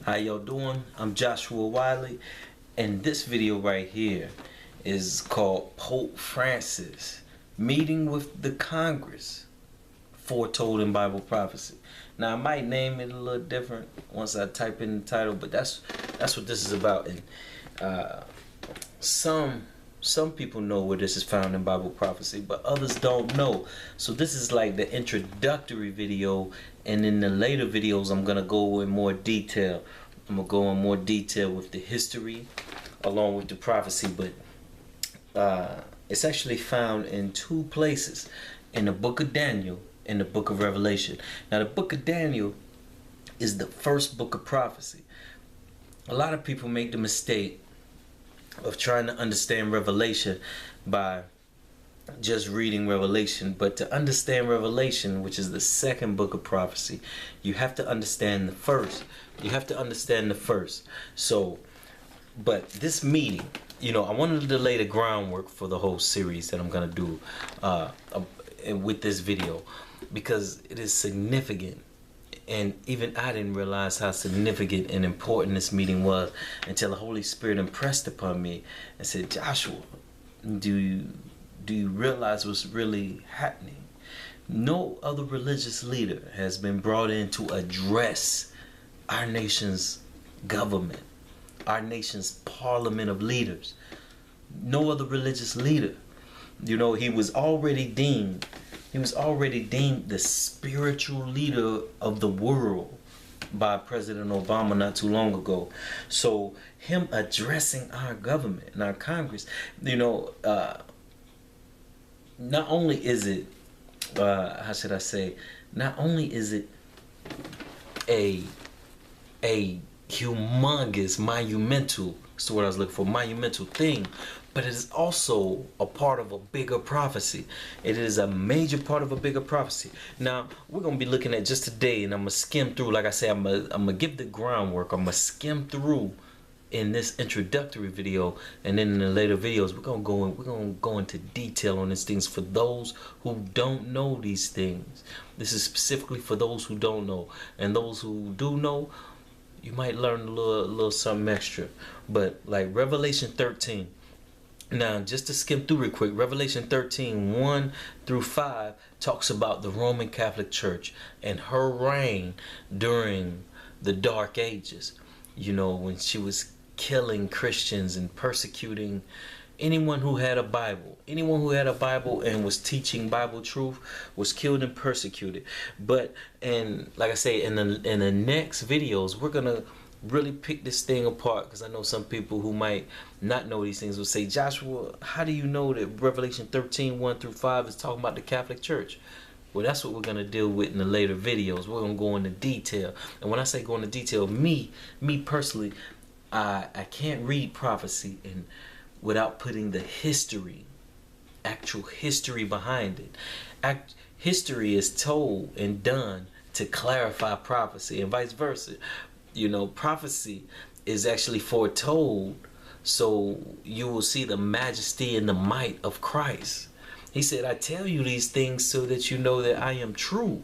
How y'all doing? I'm Joshua Wiley, and this video right here is called Pope Francis Meeting with the Congress, Foretold in Bible Prophecy. Now I might name it a little different once I type in the title, but that's what this is about. And some people know where this is found in Bible prophecy, but others don't know. So this is like the introductory video, and in the later videos I'm gonna go in more detail. I'm gonna go in more detail with the history along with the prophecy, but it's actually found in two places, in the book of Daniel and the book of Revelation. Now the book of Daniel is the first book of prophecy. A lot of people make the mistake of trying to understand Revelation by just reading Revelation, but to understand Revelation, which is the second book of prophecy, you have to understand the first. You have to understand the first. So, but this meeting, you know, I wanted to lay the groundwork for the whole series that I'm gonna do with this video, because it is significant. And even I didn't realize how significant and important this meeting was until the Holy Spirit impressed upon me and said, Joshua, do you realize what's really happening? No other religious leader has been brought in to address our nation's government, our nation's parliament of leaders. No other religious leader. You know, he was already deemed the spiritual leader of the world by President Obama not too long ago. So him addressing our government and our Congress, you know, not only is it, how should I say, not only is it a humongous, monumental, that's the word I was looking for, monumental thing, but it is also a part of a bigger prophecy. It is a major part of a bigger prophecy. Now, we're going to be looking at just today, and I'm going to skim through, like I said, I'm going to give the groundwork. I'm going to skim through in this introductory video, and then in the later videos, we're going to go into detail on these things for those who don't know these things. This is specifically for those who don't know, and those who do know, you might learn a little something extra. But like Revelation 13, now, just to skim through real quick, Revelation 13, 1 through 5 talks about the Roman Catholic Church and her reign during the Dark Ages. You know, when she was killing Christians and persecuting anyone who had a Bible. Anyone who had a Bible and was teaching Bible truth was killed and persecuted. But, and like I say, in the next videos, we're going to really pick this thing apart, because I know some people who might not know these things will say, Joshua, how do you know that Revelation 13, 1 through 5 is talking about the Catholic Church? Well, that's what we're going to deal with in the later videos. We're going to go into detail. And when I say go into detail, me personally, I can't read prophecy without putting the history, actual history behind it. History is told and done to clarify prophecy, and vice versa. You know, prophecy is actually foretold, so you will see the majesty and the might of Christ. He said, I tell you these things so that you know that I am true.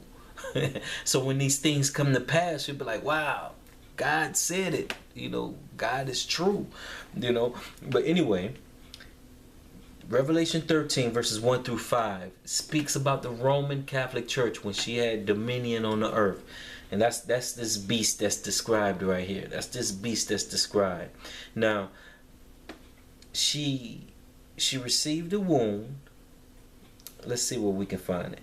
So when these things come to pass, you'll be like, wow, God said it. You know, God is true. You know, but anyway, Revelation 13 verses 1 through 5 speaks about the Roman Catholic Church when she had dominion on the earth. And that's this beast that's described right here. That's this beast that's described. Now, she received a wound. Let's see where we can find it.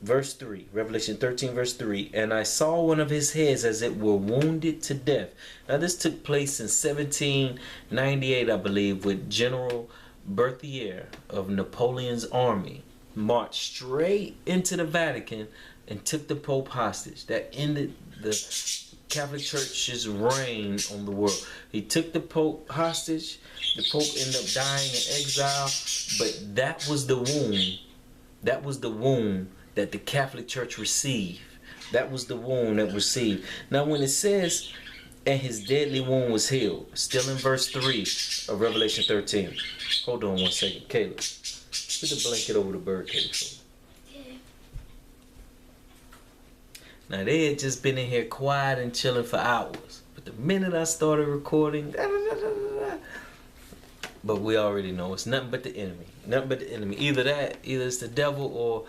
Verse 3, Revelation 13 verse 3. And I saw one of his heads as it were wounded to death. Now this took place in 1798, I believe, with General Berthier of Napoleon's army marched straight into the Vatican and took the Pope hostage. That ended the Catholic Church's reign on the world. He took the Pope hostage. The Pope ended up dying in exile. But that was the wound. That was the wound that the Catholic Church received. That was the wound that received. Now when it says, and his deadly wound was healed, still in verse 3 of Revelation 13. Hold on one second. Caleb, put the blanket over the bird cage. Now they had just been in here quiet and chilling for hours. But the minute I started recording, but we already know it's nothing but the enemy. Nothing but the enemy. Either it's the devil, or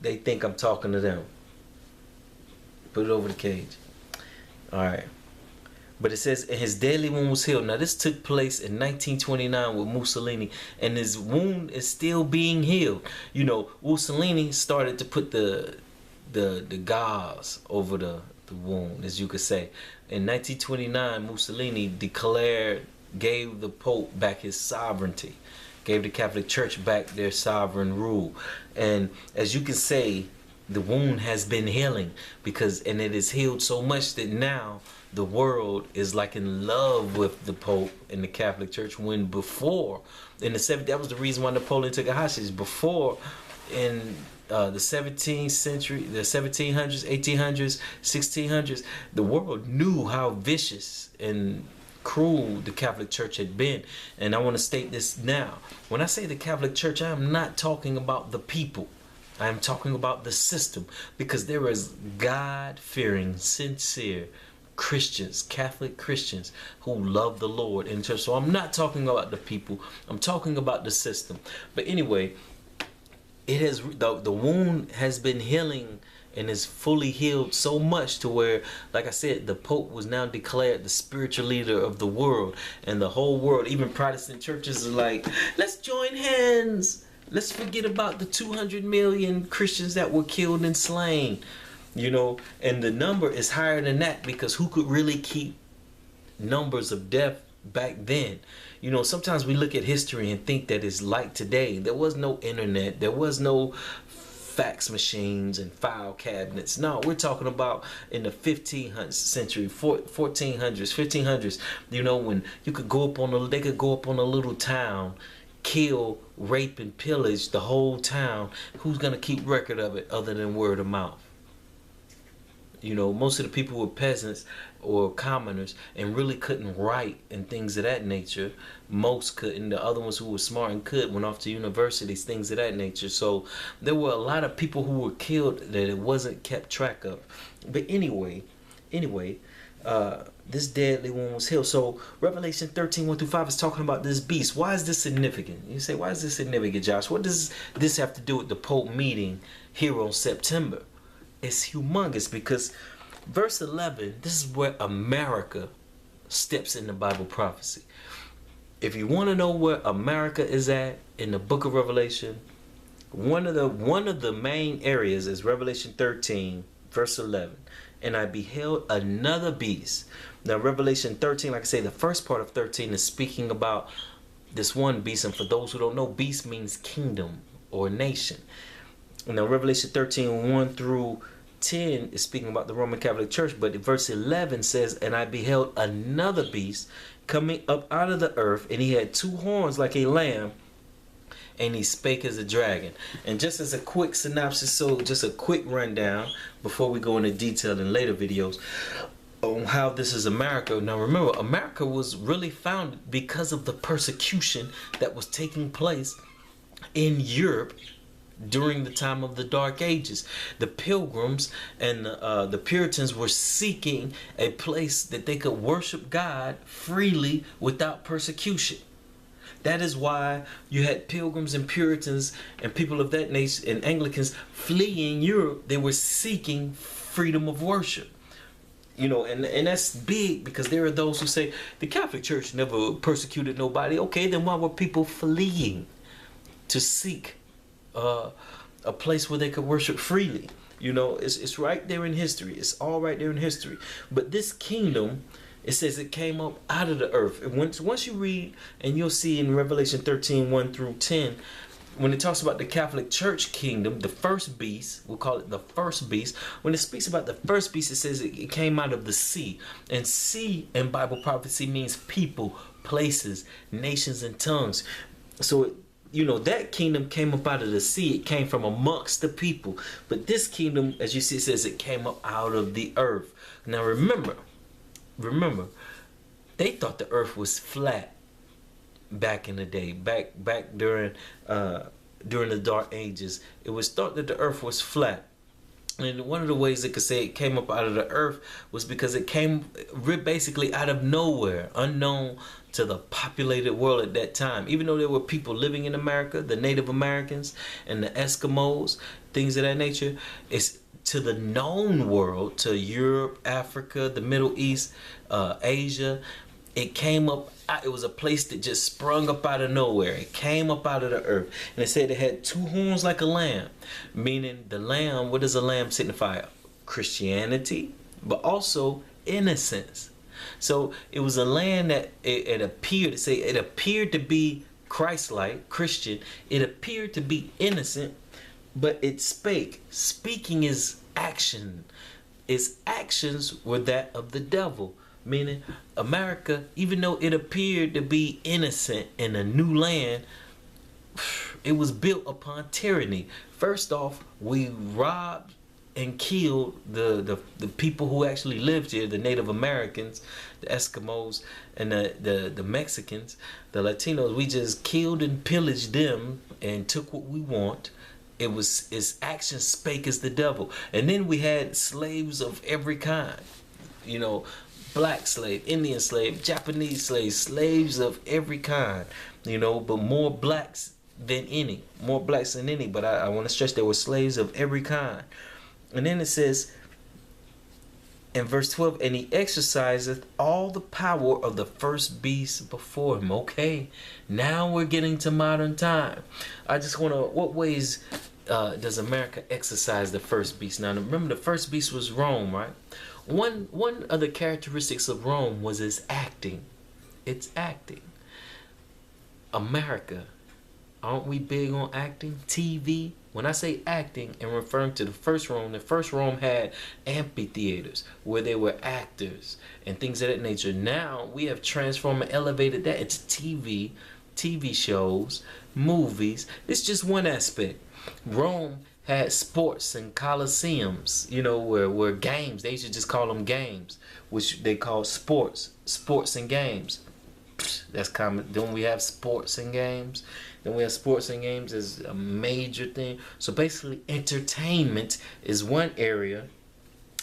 they think I'm talking to them. Put it over the cage. Alright. But it says, and his deadly wound was healed. Now this took place in 1929 with Mussolini, and his wound is still being healed. You know, Mussolini started to put the gauze over the wound, as you could say. In 1929, Mussolini gave the Pope back his sovereignty, gave the Catholic Church back their sovereign rule. And as you can say, the wound has been healing, and it is healed so much that now the world is like in love with the Pope and the Catholic Church, when before in the 70s, that was the reason why Napoleon took a hostage. Before, in the 17th century, the 1700s, 1800s, 1600s, the world knew how vicious and cruel the Catholic Church had been. And I want to state this now. When I say the Catholic Church, I am not talking about the people. I am talking about the system, because there is God-fearing, sincere Christians, Catholic Christians, who love the Lord in church. So I'm not talking about the people. I'm talking about the system. But anyway, it has the wound has been healing and is fully healed so much to where, like I said, the Pope was now declared the spiritual leader of the world, and the whole world, even Protestant churches, are like, let's join hands. Let's forget about the 200 million Christians that were killed and slain. You know, and the number is higher than that, because who could really keep numbers of death back then? You know, sometimes we look at history and think that it's like today. There was no internet. There was no fax machines and file cabinets. No, we're talking about in the 1500s century, 1400s, 1500s. You know, when you could go up on they could go up on a little town, kill, rape, and pillage the whole town. Who's gonna keep record of it other than word of mouth? You know, most of the people were peasants or commoners and really couldn't write and things of that nature. Most couldn't. The other ones who were smart and could went off to universities, things of that nature. So there were a lot of people who were killed that it wasn't kept track of. But anyway, this deadly one was healed. So Revelation 13:1-5 is talking about this beast. Why is this significant? You say, why is this significant, Josh? What does this have to do with the Pope meeting here on September? It's humongous, because verse 11, this is where America steps into Bible prophecy. If you want to know where America is at in the book of Revelation, one of the main areas is Revelation 13, verse 11. And I beheld another beast. Now Revelation 13, like I say, the first part of 13 is speaking about this one beast. And for those who don't know, beast means kingdom or nation. Now Revelation 13:1-10 is speaking about the Roman Catholic Church, but verse 11 says, and I beheld another beast coming up out of the earth, and he had two horns like a lamb, and he spake as a dragon. And just as a quick synopsis, so just a quick rundown before we go into detail in later videos on how this is America. Now remember, America was really founded because of the persecution that was taking place in Europe during the time of the Dark Ages. The Pilgrims and the Puritans were seeking a place that they could worship God freely without persecution. That is why you had Pilgrims and Puritans and people of that nation and Anglicans fleeing Europe. They were seeking freedom of worship. You know, and that's big, because there are those who say the Catholic Church never persecuted nobody. Okay, then why were people fleeing to seek a place where they could worship freely? You know, it's right there in history. It's all right there in history. But this kingdom, it says it came up out of the earth. And once you read, and you'll see in Revelation 13:1-10, when it talks about the Catholic Church kingdom, the first beast, we'll call it the first beast. When it speaks about the first beast, it says it came out of the sea. And sea in Bible prophecy means people, places, nations, and tongues. So you know, that kingdom came up out of the sea. It came from amongst the people. But this kingdom, as you see, it says it came up out of the earth. Now remember, they thought the earth was flat back in the day, back during the Dark Ages. It was thought that the earth was flat. And one of the ways it could say it came up out of the earth was because it came basically out of nowhere, unknown to the populated world at that time. Even though there were people living in America, the Native Americans and the Eskimos, things of that nature, it's to the known world, to Europe, Africa, the Middle East, Asia. It came up, it was a place that just sprung up out of nowhere. It came up out of the earth. And it said it had two horns like a lamb. Meaning the lamb, what does a lamb signify? Christianity, but also innocence. So it was a land that it appeared to be Christ-like, Christian. It appeared to be innocent, but it spake. Speaking is action. Its actions were that of the devil. Meaning America, even though it appeared to be innocent in a new land, it was built upon tyranny. First off, we robbed and killed the people who actually lived here, the Native Americans, the Eskimos, and the Mexicans, the Latinos. We just killed and pillaged them and took what we want. It was, its actions spake as the devil. And then we had slaves of every kind. You know, black slave, Indian slave, Japanese slave, slaves of every kind, you know, but more blacks than any. But I want to stress there were slaves of every kind. And then it says in verse 12, and he exerciseth all the power of the first beast before him. Okay, now we're getting to modern time. I just want to, what ways does America exercise the first beast? Now remember, the first beast was Rome, right? One of the characteristics of Rome was its acting. It's acting. America, aren't we big on acting? TV. When I say acting and referring to the first Rome had amphitheaters where they were actors and things of that nature. Now we have transformed and elevated that. It's TV shows, movies. It's just one aspect. Rome had sports and coliseums, you know, where games, they should just call them games, which they call sports and games. That's common. Don't we have sports and games? Then we have sports and games as a major thing. So basically, entertainment is one area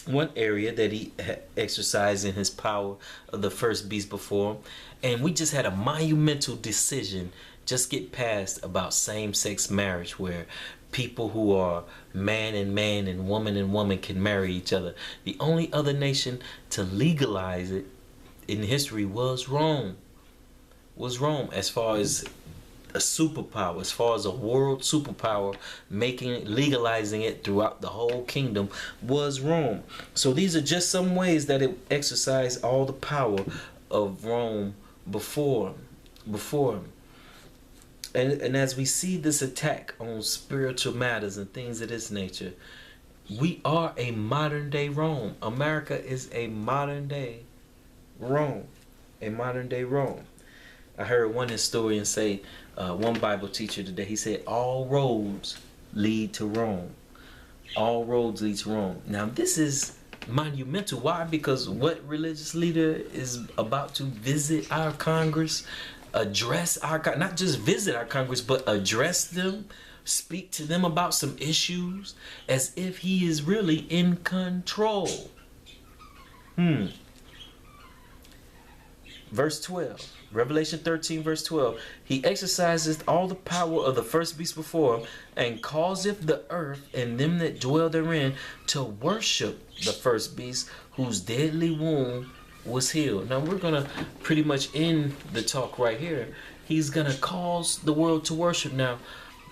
that he exercised in his power of the first beast before him. And we just had a monumental decision just get passed about same-sex marriage, where people who are man and woman can marry each other. The only other nation to legalize it in history was Rome. As far as a superpower, as far as a world superpower, legalizing it throughout the whole kingdom was Rome. So these are just some ways that it exercised all the power of Rome before him. And as we see this attack on spiritual matters and things of this nature, we are a modern day Rome. America is a modern day Rome. I heard one historian say, one Bible teacher today, he said, all roads lead to Rome. All roads lead to Rome. Now this is monumental. Why? Because what religious leader is about to visit our Congress, address our, not just visit our Congress, but address them, speak to them about some issues as if he is really in control. Verse 12, Revelation 13 verse 12, he exerciseth all the power of the first beast before him, and causeth the earth and them that dwell therein to worship the first beast, whose deadly wound was healed. Now we're gonna pretty much end the talk right here. He's gonna cause the world to worship. Now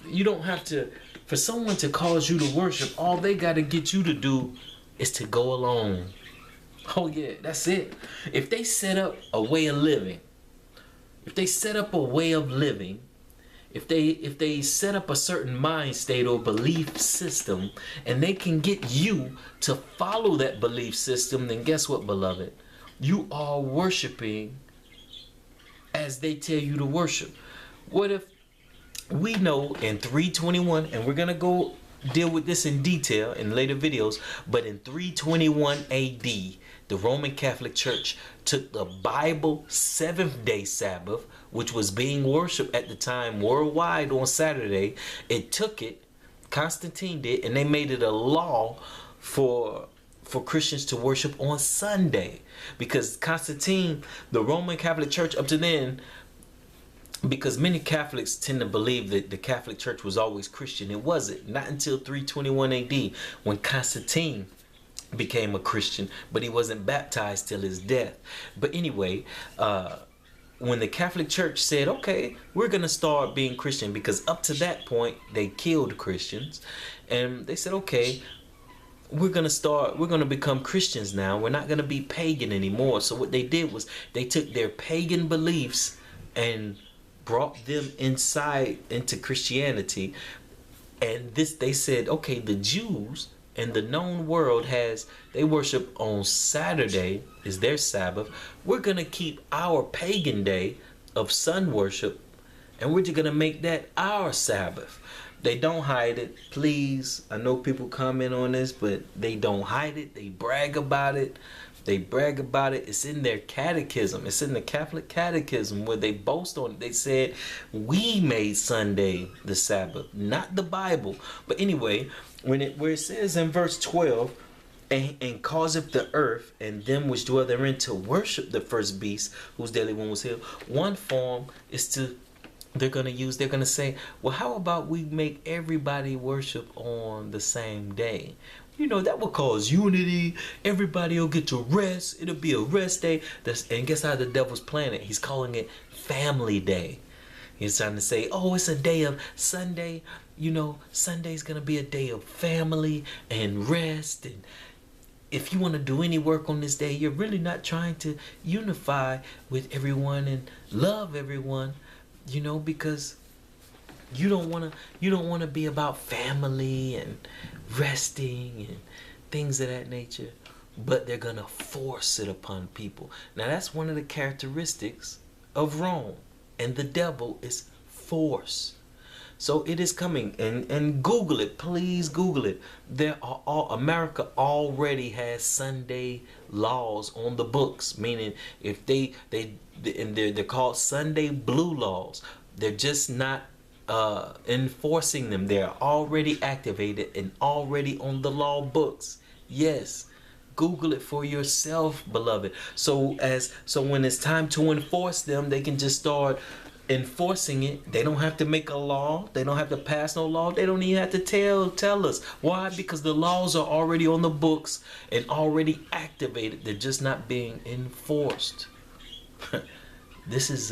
you don't have to, for someone to cause you to worship, all they gotta get you to do is to go along. Oh yeah, that's it. If they set up a way of living, if they set up a certain mind state or belief system, and they can get you to follow that belief system, then guess what, beloved? You are worshiping as they tell you to worship. What if we know in 321, and we're going to go deal with this in detail in later videos, but in 321 AD, the Roman Catholic Church took the Bible seventh-day Sabbath, which was being worshipped at the time worldwide on Saturday. It took it, Constantine did, and they made it a law for Christians to worship on Sunday, because Constantine, the Roman Catholic Church up to then, because many Catholics tend to believe that the Catholic Church was always Christian. It wasn't. Not until 321 AD when Constantine became a Christian, but he wasn't baptized till his death. But anyway, when the Catholic Church said, okay, we're going to start being Christian, because up to that point they killed Christians, and they said, okay, we're going to become Christians now. We're not going to be pagan anymore. So what they did was they took their pagan beliefs and brought them into Christianity. And they said, okay, the Jews and the known world they worship on Saturday is their Sabbath. We're going to keep our pagan day of sun worship, and we're just going to make that our Sabbath. They don't hide it. Please, I know people comment on this, but they don't hide it. They brag about it. It's in their catechism. It's in the Catholic catechism where they boast on it. They said, we made Sunday the Sabbath, not the Bible. But anyway, where it says in verse 12, and causeth the earth and them which dwell therein to worship the first beast whose daily one was healed. One form is they're going to say, well, how about we make everybody worship on the same day? You know, that will cause unity. Everybody will get to rest. It'll be a rest day. And guess how the devil's playing it? He's calling it Family Day. He's trying to say, oh, it's a day of Sunday. You know, Sunday's going to be a day of family and rest. And if you want to do any work on this day, you're really not trying to unify with everyone and love everyone, you know, because you don't want to be about family and resting and things of that nature. But they're going to force it upon people. Now, that's one of the characteristics of Rome. And the devil is force. So it is coming, and Google it, please Google it. America already has Sunday laws on the books, meaning if they're called Sunday blue laws. They're just not enforcing them. They're already activated and already on the law books. Yes. Google it for yourself, beloved. So when it's time to enforce them, they can just start enforcing it. They don't have to make a law. They don't have to pass no law. They don't even have to tell us. Why? Because the laws are already on the books and already activated. They're just not being enforced. This is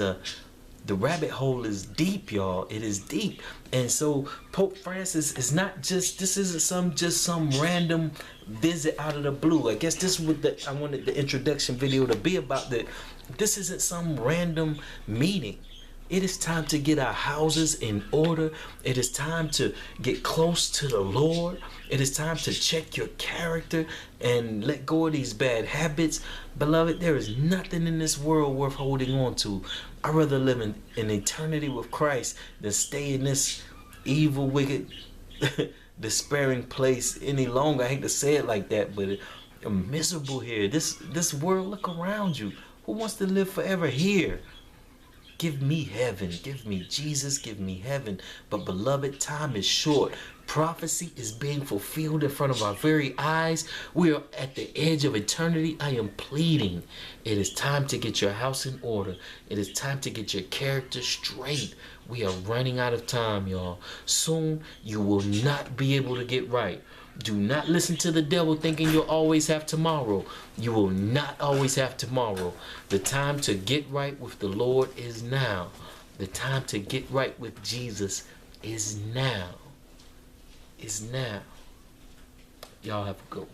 the rabbit hole is deep, y'all. It is deep. And so Pope Francis is not just, this isn't some random visit out of the blue. I guess this is what I wanted the introduction video to be about, that this isn't some random meeting. It is time to get our houses in order. It is time to get close to the Lord. It is time to check your character and let go of these bad habits. Beloved, there is nothing in this world worth holding on to. I'd rather live in eternity with Christ than stay in this evil, wicked, despairing place any longer. I hate to say it like that, but I'm miserable here. This world, look around you. Who wants to live forever here? Give me heaven. Give me Jesus. Give me heaven. But beloved, time is short. Prophecy is being fulfilled in front of our very eyes. We are at the edge of eternity. I am pleading. It is time to get your house in order. It is time to get your character straight. We are running out of time, y'all. Soon, you will not be able to get right. Do not listen to the devil thinking you'll always have tomorrow. You will not always have tomorrow. The time to get right with the Lord is now. The time to get right with Jesus is now. Is now. Y'all have a good one.